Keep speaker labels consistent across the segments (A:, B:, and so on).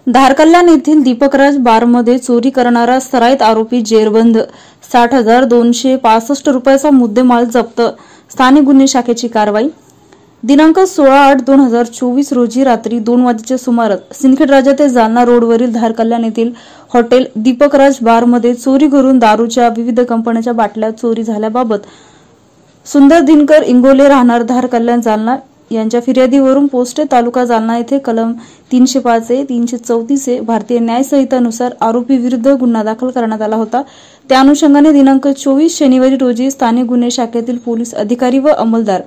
A: धारकल्याण येथील दीपकराज बारमध्ये चोरी करणारा सराईत आरोपी जेरबंद. 60,265 रुपयाचा मुद्देमाल जप्त. स्थानिक गुन्हे शाखेची कारवाई. दिनांक 16/8/2024 रोजी रात्री 2 वाजेच्या सुमारास सिंदखेड राजा ते जालना रोडवरील धारकल्याण येथील हॉटेल दीपकराज बारमध्ये चोरी करून दारूच्या विविध कंपन्यांच्या बाटल्या चोरी झाल्याबाबत सुंदर दिनकर इंगोले राहणार धारकल्याण जालना यांच्या फिर्यादीवरून पोस्टे तालुका जालना येथे कलम 305 334 भारतीय न्याय संहितानुसार आरोपी विरुद्ध गुन्हा दाखल करण्यात आला होता। त्या अनुषंगाने दिनांक 24 शनिवारी रोजी स्थानिक गुन्हे शाखेतील पोलीस अधिकारी व अंमलदार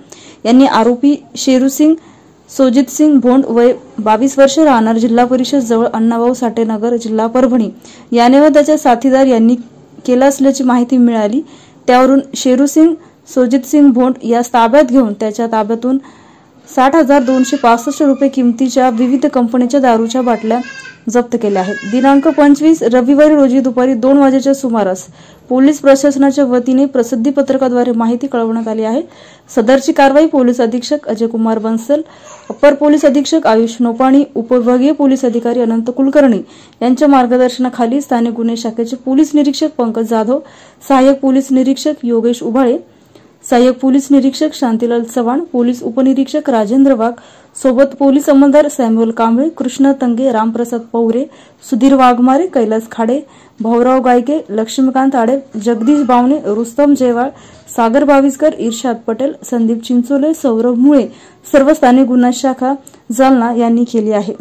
A: यांनी आरोपी शेरूसिंग सोजितसिंग भोंड वय 22 वर्ष राहणार जिल्हा परिषद जवळ अण्णाभाऊ साठे नगर जिल्हा परभणी याने व त्याच्या साथीदार यांनी केला असल्याची माहिती मिळाली। त्यावरून शेरूसिंग सोजितसिंग भोंड यास ताब्यात घेऊन त्याच्या ताब्यातून 60,265 रुपये किमतीच्या विविध कंपनीच्या दारूच्या बाटल्या जप्त केल्या आहेत। दिनांक 25 रविवारी रोजी दुपारी 2 वाजेच्या सुमारास पोलीस प्रशासनाच्या वतीने प्रसिद्धी पत्रकाद्वारे माहिती कळवण्यात आली आहे। सदरची कारवाई पोलीस अधीक्षक अजय कुमार बंसल, अपर पोलीस अधीक्षक आयुष नोपाणी, उपविभागीय पोलीस अधिकारी अनंत कुलकर्णी यांच्या मार्गदर्शनाखाली स्थानिक गुन्हे शाखेचे पोलीस निरीक्षक पंकज जाधव, सहाय्यक पोलीस निरीक्षक योगेश उभाळे, सहाय्यक पोलीस निरीक्षक शांतीलाल चव्हाण, पोलीस उपनिरीक्षक राजेंद्र वाघ सोबत पोलीस अंमलदार सॅम्युअल कांबळे, कृष्ण तंगे, रामप्रसाद पौरे, सुधीर वाघमारे, कैलास खाडे, भाऊराव गायके, लक्ष्मीकांत आडे, जगदीश बावणे, रुस्तम जयवाळ, सागर बाविस्कर, इर्शाद पटेल, संदीप चिंचोले, सौरभ मुळे सर्व स्थानिक गुन्हा शाखा जालना यांनी केली आहे।